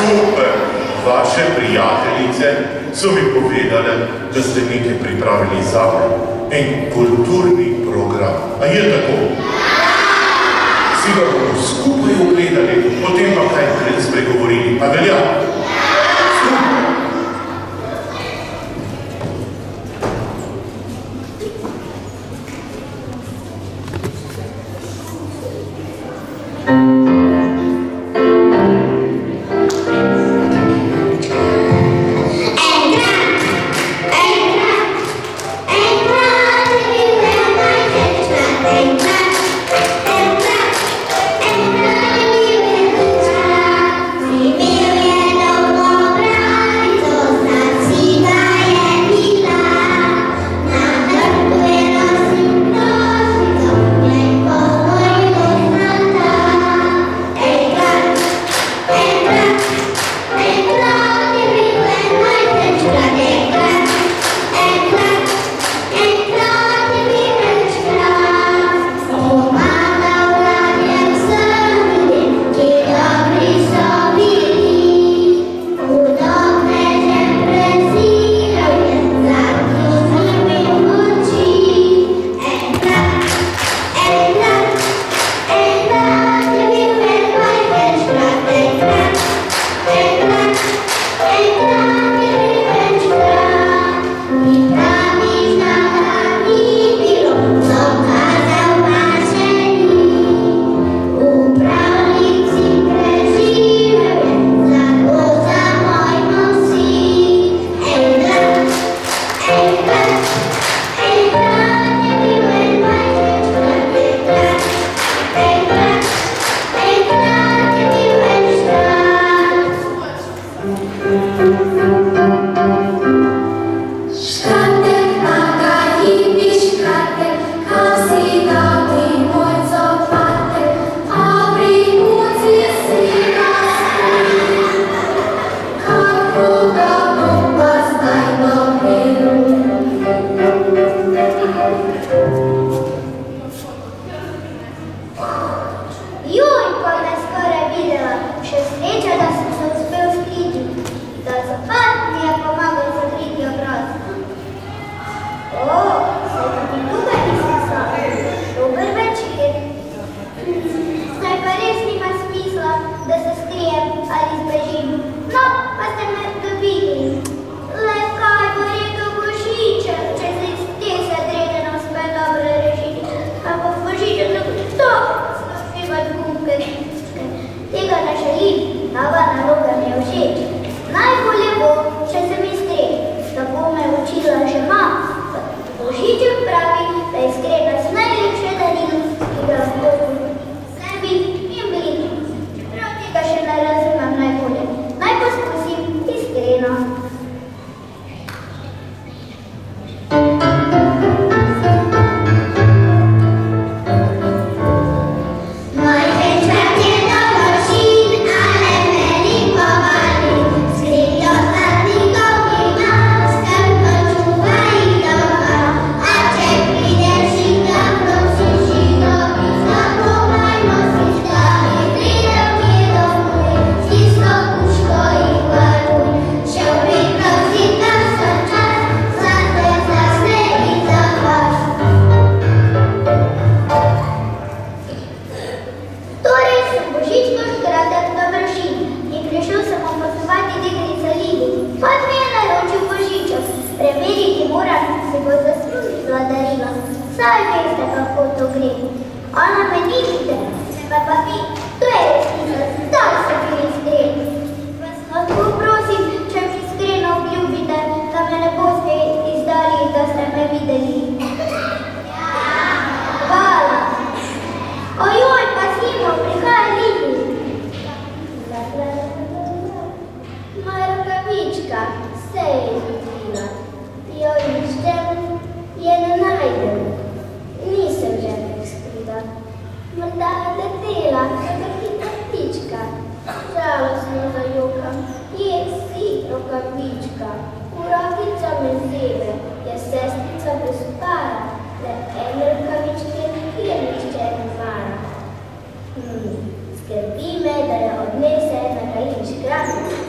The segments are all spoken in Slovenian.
Super! Vaše prijateljice so mi povedale, da ste nekaj pripravili zame. En kulturni program. A je tako? Si ga bomo skupaj ogledali, potem pa kaj spregovorili. A velja? Skrbime, da jo odnese na kraljič grad.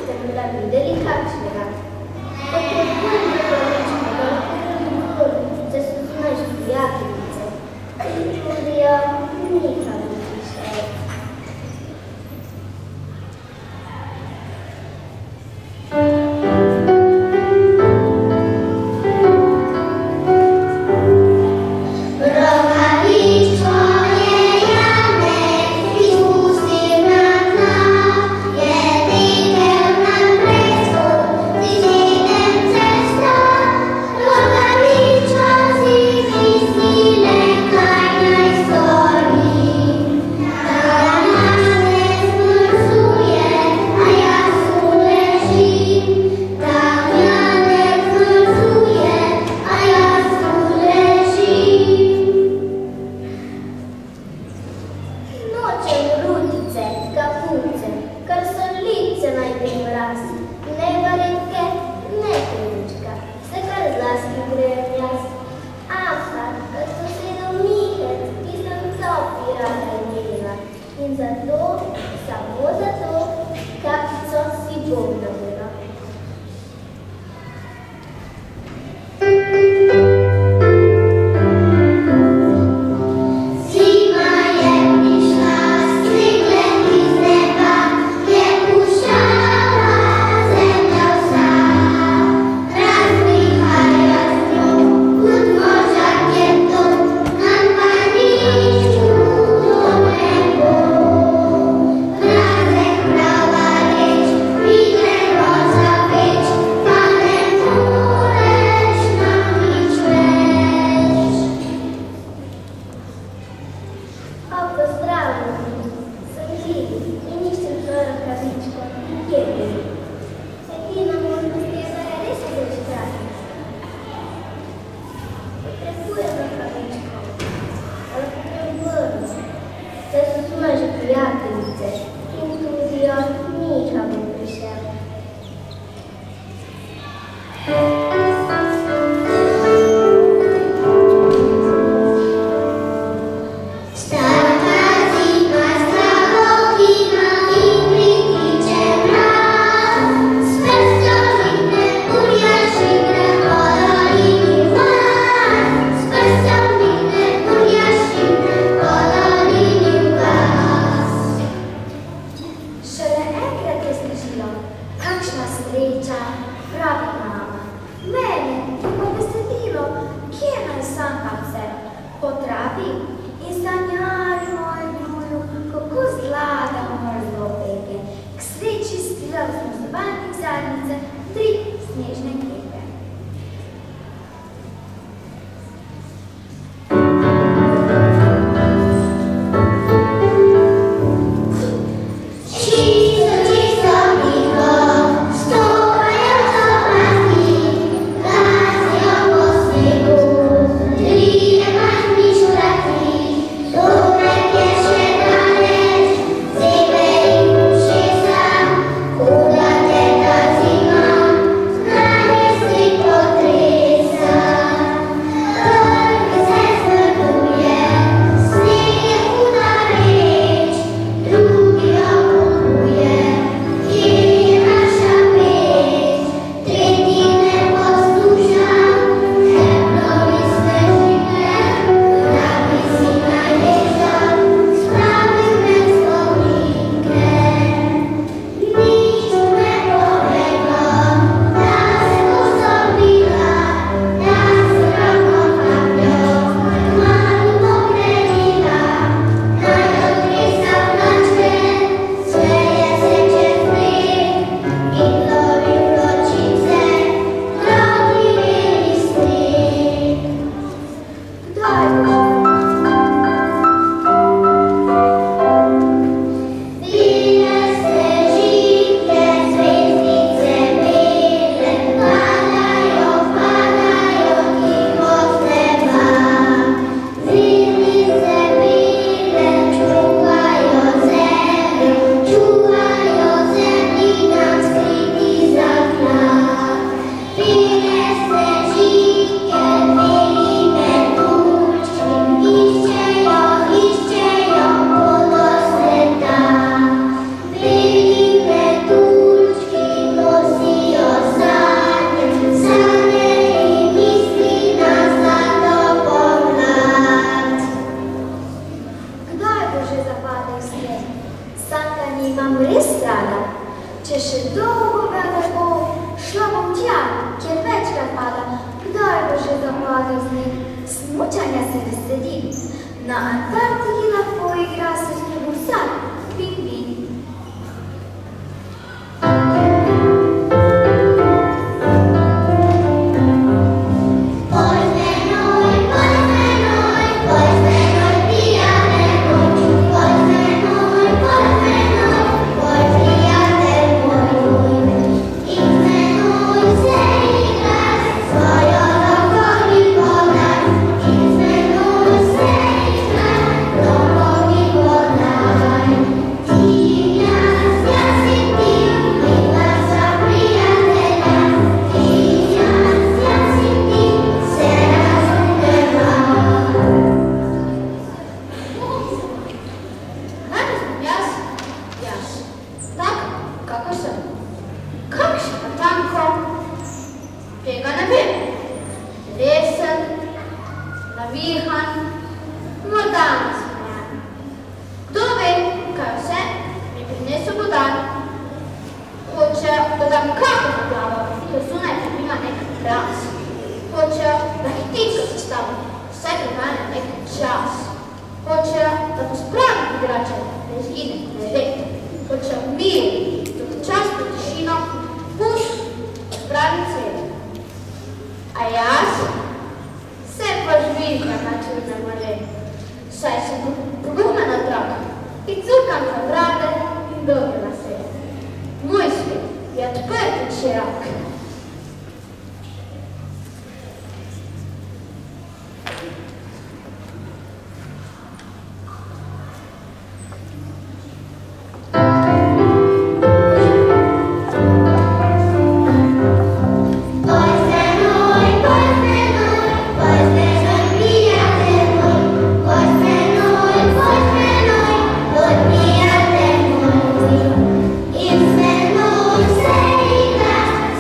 nežne kepe.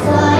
Soy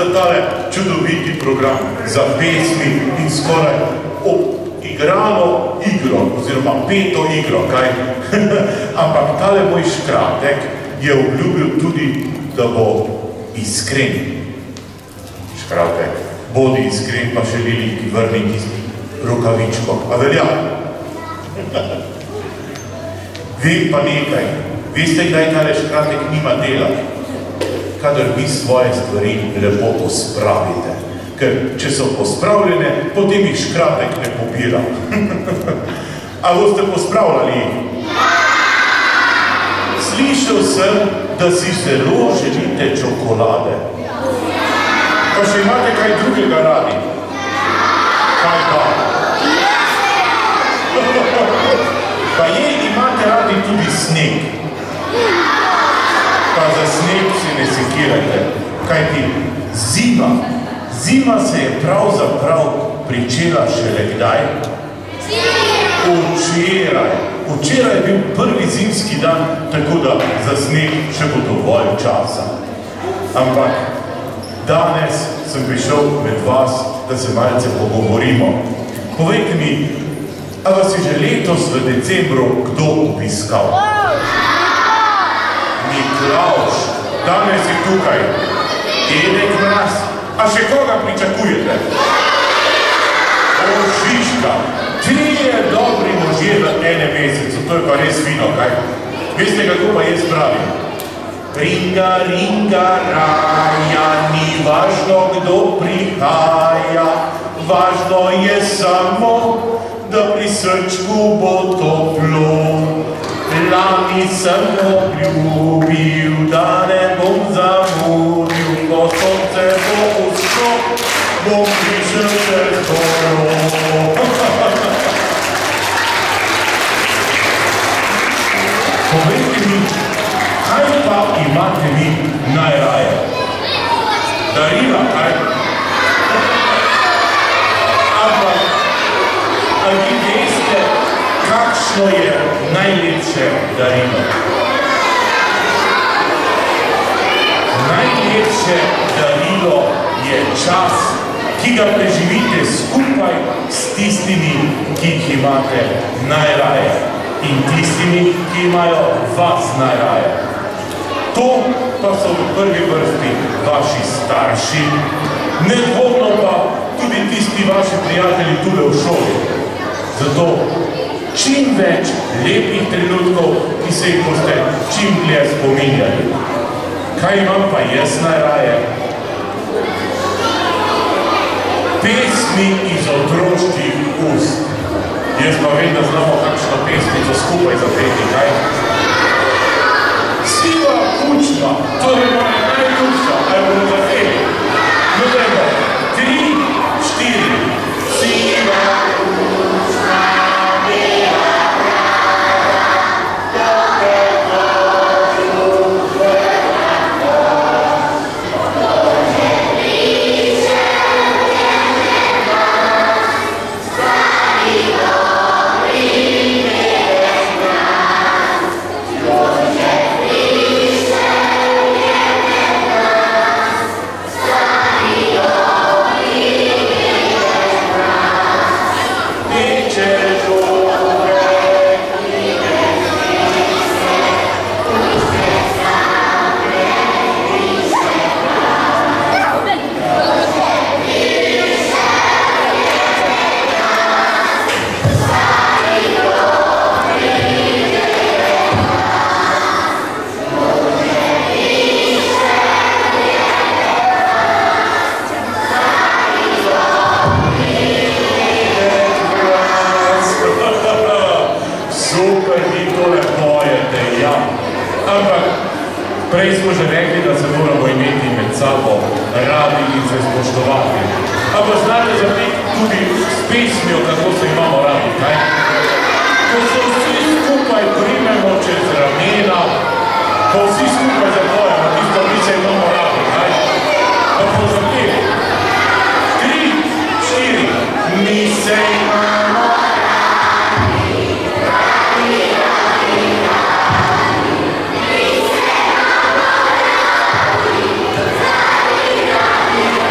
za tale čudoviti program, za pesmi in skoraj igrano igro, oziroma peto igro, kaj? Ampak tale moj škratek je obljubil tudi, da bo iskren. Škratek, bodi iskren, pa še Lili vrni tisti rokavičko. A velja? Vem pa nekaj. Veste, kdaj tale škratek nima dela? Kadar vi svoje stvari lepo pospravite. Ker, če so pospravljene, potem jih škratek ne pobira. A boste pospravljali? Slišal sem, da si zelo želite čokolade. Pa še imate kaj drugega radi? Kaj pa? Pa imate radi tudi sneg. Pa za sneg si ne sekirajte. Kaj ti? Zima se je pravzaprav pričela šele kdaj? Včeraj je bil prvi zimski dan, tako da za sneg še bo dovolj časa. Ampak danes sem prišel med vas, da se malce pogovorimo. Povejte mi, a vas je že letos v decembru kdo obiskal? Miklavž, danes je tukaj. Dedek Mraz, a še koga pričakujete? Žižka, 3 dobri možje v enem mesecu, to je pa res fino, kaj? Veste, kako pa jaz pravim? Ringa, ringa, raja, ni važno, kdo prihaja, važno je samo, da pri srčku bo toplo. Lani sem obljubil, da ne bom zamudil, ko sonce bo vzšlo, bom prišel čez goro. Povejte mi, kaj pa imate vi najraje? Darila, kaj? Ampak, ali vi veste, kakšno je najlepše darilo? Najlepše darilo je čas, ki ga preživite skupaj s tistimi, ki jih imate najraje in tistimi, ki imajo vas najraje. To pa so v prvi vrsti vaši starši, nedvomno pa tudi tisti vaši prijatelji tule v šoli. Zato čim več lepih trenutkov, ki se jih boste čim dlje spominjali. Kaj imam pa jaz najraje? Pesmi iz otroških ust. Jaz pa vem, da znamo kakšno pesmico skupaj zapeti, kaj? Siva kučma, to je moja najljubša, kaj bomo zapeli? No, dajmo, 3, 4, siva kučma, bila prava, dobe kožu, vrata, dože bliže, vjene nas, stari dobri vjene nas, dože bliže, vjene nas, stari dobri vjene nas, biće žure, knjige spise, kuće same, više nas, dože bliže, vjene nas, stari dobri vjene nas, dože bliže, super, vi tole pojete, ja. Ampak prej smo že rekli, da se moramo imeti med sabo radi in se spoštovati. Ampak znate zapeti tudi s pesmijo, kako se imamo radi, kaj? Ko se vsi skupaj primemo čez ramena, ko vsi skupaj zapojemo, tisto mi se imamo radi, kaj? Pa smo zapeli. 3, 4, mi se imamo radi, radi, radi, radi, mi se imamo radi, radi, radi,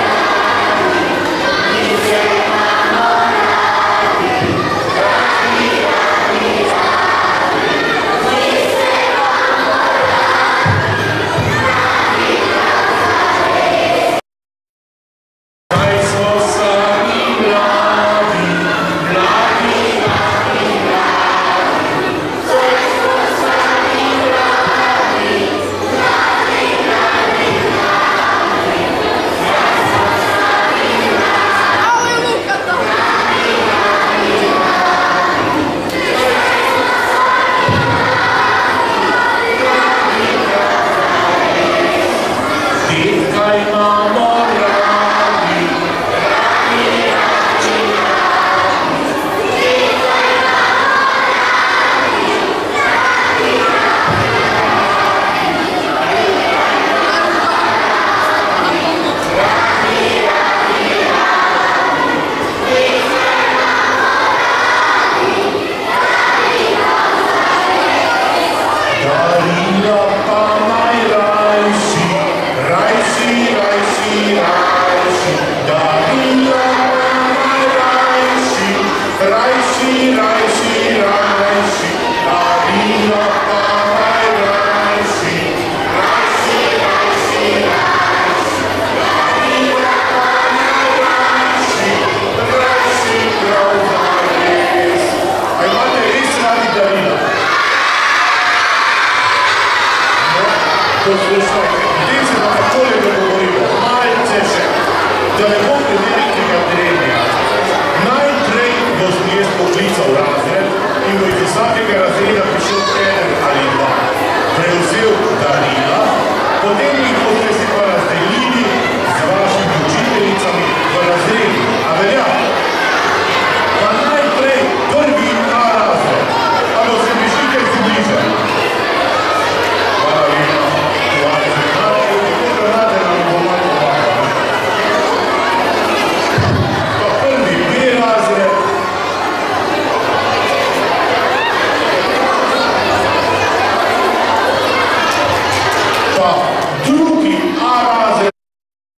Poslušajte, potem se pa takole dogovorimo, malce še, da ne bom ljudi